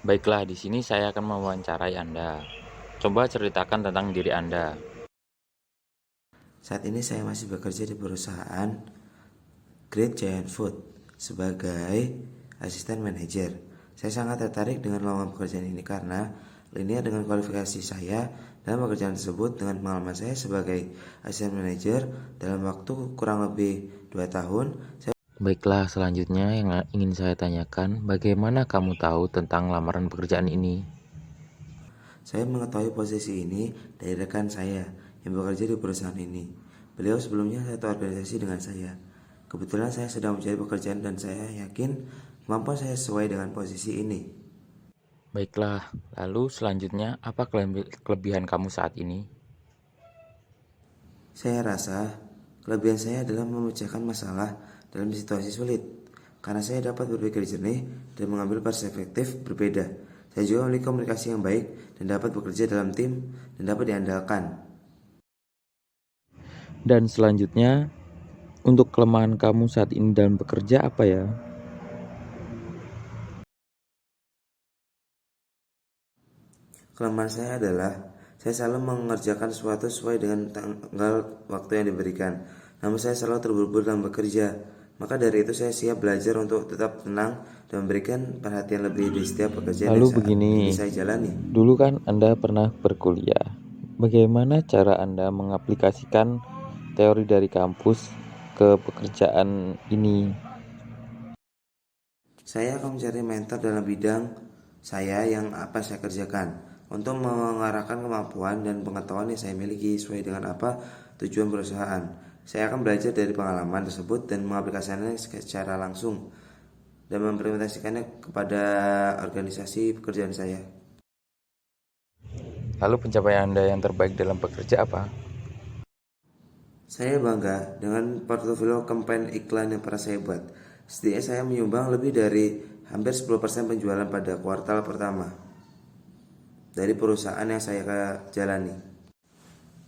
Baiklah, di sini saya akan mewawancarai Anda. Coba ceritakan tentang diri Anda. Saat ini saya masih bekerja di perusahaan Great Giant Food sebagai asisten manajer. Saya sangat tertarik dengan lowongan pekerjaan ini karena linear dengan kualifikasi saya dalam pekerjaan tersebut dengan pengalaman saya sebagai asisten manajer dalam waktu kurang lebih 2 tahun. Baiklah, selanjutnya yang ingin saya tanyakan, bagaimana kamu tahu tentang lamaran pekerjaan ini? Saya mengetahui posisi ini dari rekan saya yang bekerja di perusahaan ini. Beliau sebelumnya satu organisasi dengan saya. Kebetulan saya sedang mencari pekerjaan dan saya yakin kemampuan saya sesuai dengan posisi ini. Baiklah, lalu selanjutnya apa kelebihan kamu saat ini? Saya rasa kelebihan saya adalah memecahkan masalah dalam situasi sulit karena saya dapat berpikir jernih dan mengambil perspektif berbeda. Saya juga memiliki komunikasi yang baik dan dapat bekerja dalam tim dan dapat diandalkan. Dan selanjutnya, untuk kelemahan kamu saat ini dalam bekerja apa ya? Kelemahan saya adalah saya selalu mengerjakan sesuatu sesuai dengan tanggal waktu yang diberikan. Namun saya selalu terburu-buru dalam bekerja. Maka dari itu saya siap belajar untuk tetap tenang dan memberikan perhatian lebih di setiap pekerjaan Lalu yang saat begini, ini saya jalani. dulu kan Anda pernah berkuliah. Bagaimana cara Anda mengaplikasikan teori dari kampus ke pekerjaan ini? Saya akan mencari mentor dalam bidang saya yang apa saya kerjakan untuk mengarahkan kemampuan dan pengetahuan yang saya miliki sesuai dengan apa tujuan perusahaan. Saya akan belajar dari pengalaman tersebut dan mengaplikasikannya secara langsung dan mengimplementasikannya kepada organisasi pekerjaan saya. Lalu pencapaian Anda yang terbaik dalam bekerja apa? Saya bangga dengan portofolio kampanye iklan yang pernah saya buat. Setidaknya saya menyumbang lebih dari hampir 10% penjualan pada kuartal pertama dari perusahaan yang saya jalani.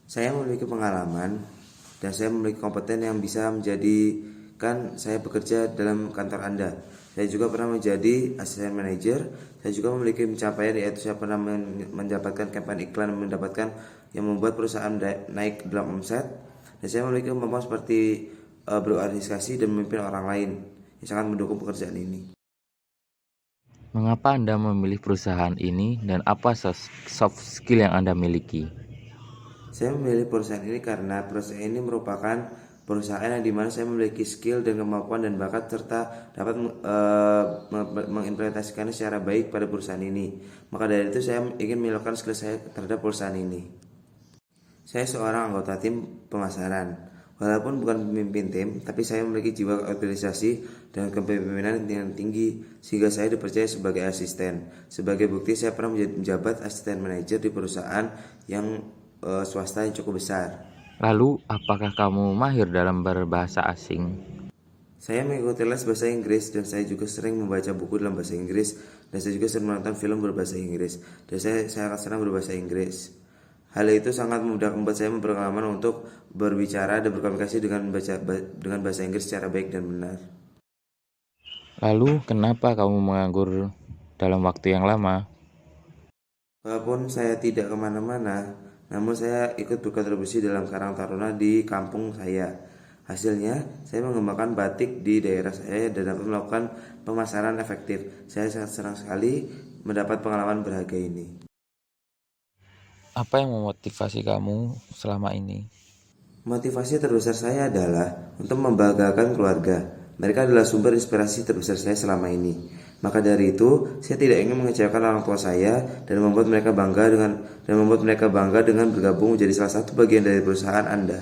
Saya memiliki pengalaman dan saya memiliki kompeten yang bisa menjadikan saya bekerja dalam kantor Anda. Saya juga pernah menjadi asisten manajer. Saya juga memiliki pencapaian yaitu saya pernah mendapatkan kampanye iklan mendapatkan yang membuat perusahaan naik dalam omset. Dan saya memiliki kemampuan seperti berorganisasi dan memimpin orang lain yang sangat mendukung pekerjaan ini. Mengapa Anda memilih perusahaan ini dan apa soft skill yang Anda miliki? Saya memilih perusahaan ini karena perusahaan ini merupakan perusahaan yang dimana saya memiliki skill dan kemampuan dan bakat serta dapat mengimplementasikannya secara baik pada perusahaan ini. Maka dari itu saya ingin melakukan skill saya terhadap perusahaan ini. Saya seorang anggota tim pemasaran. Walaupun bukan pemimpin tim, tapi saya memiliki jiwa organisasi dan kepemimpinan yang tinggi sehingga saya dipercaya sebagai asisten. Sebagai bukti saya pernah menjabat asisten manajer di perusahaan yang swasta yang cukup besar. Lalu, apakah kamu mahir dalam berbahasa asing? Saya mengikuti les bahasa Inggris dan saya juga sering membaca buku dalam bahasa Inggris dan saya juga sering menonton film berbahasa Inggris dan saya sangat senang berbahasa Inggris. Hal itu sangat membuat saya berpengalaman untuk berbicara dan berkomunikasi dengan bahasa Inggris secara baik dan benar. Lalu, kenapa kamu menganggur dalam waktu yang lama? Walaupun saya tidak kemana-mana, namun saya ikut berkontribusi dalam Karang Taruna di kampung saya. Hasilnya, saya mengembangkan batik di daerah saya dan dapat melakukan pemasaran efektif. Saya sangat senang sekali mendapat pengalaman berharga ini. Apa yang memotivasi kamu selama ini? Motivasi terbesar saya adalah untuk membanggakan keluarga. Mereka adalah sumber inspirasi terbesar saya selama ini. Maka dari itu, saya tidak ingin mengecewakan orang tua saya dan membuat mereka bangga dengan bergabung menjadi salah satu bagian dari perusahaan Anda.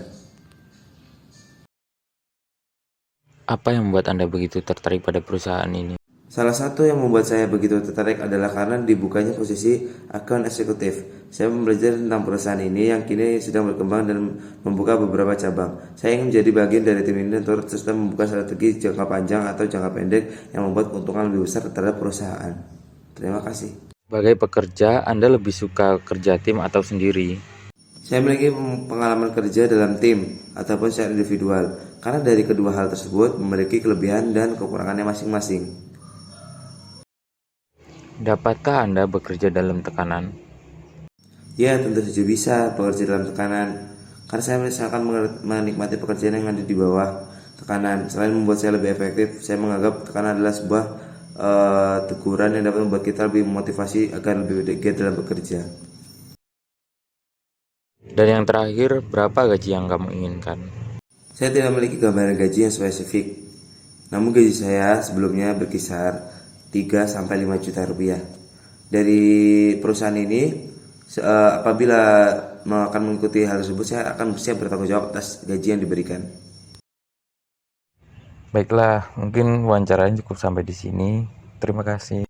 Apa yang membuat Anda begitu tertarik pada perusahaan ini? Salah satu yang membuat saya begitu tertarik adalah karena dibukanya posisi account eksekutif. Saya belajar tentang perusahaan ini yang kini sedang berkembang dan membuka beberapa cabang. Saya ingin menjadi bagian dari tim ini untuk terus membuka strategi jangka panjang atau jangka pendek yang membuat keuntungan lebih besar terhadap perusahaan. Terima kasih. Sebagai pekerja, Anda lebih suka kerja tim atau sendiri? Saya memiliki pengalaman kerja dalam tim ataupun secara individual karena dari kedua hal tersebut memiliki kelebihan dan kekurangannya masing-masing. Dapatkah Anda bekerja dalam tekanan? Ya, tentu saja bisa bekerja dalam tekanan. Karena saya misalkan menikmati pekerjaan yang ada di bawah tekanan. Selain membuat saya lebih efektif, saya menganggap tekanan adalah sebuah teguran yang dapat membuat kita lebih memotivasi agar lebih giat dalam bekerja. Dan yang terakhir, berapa gaji yang kamu inginkan? Saya tidak memiliki gambaran gaji yang spesifik. Namun gaji saya sebelumnya berkisar 3 sampai 5 juta rupiah. Dari perusahaan ini apabila akan mengikuti hal tersebut, saya akan siap bertanggung jawab atas gaji yang diberikan. Baiklah, mungkin wawancaranya cukup sampai di sini. Terima kasih.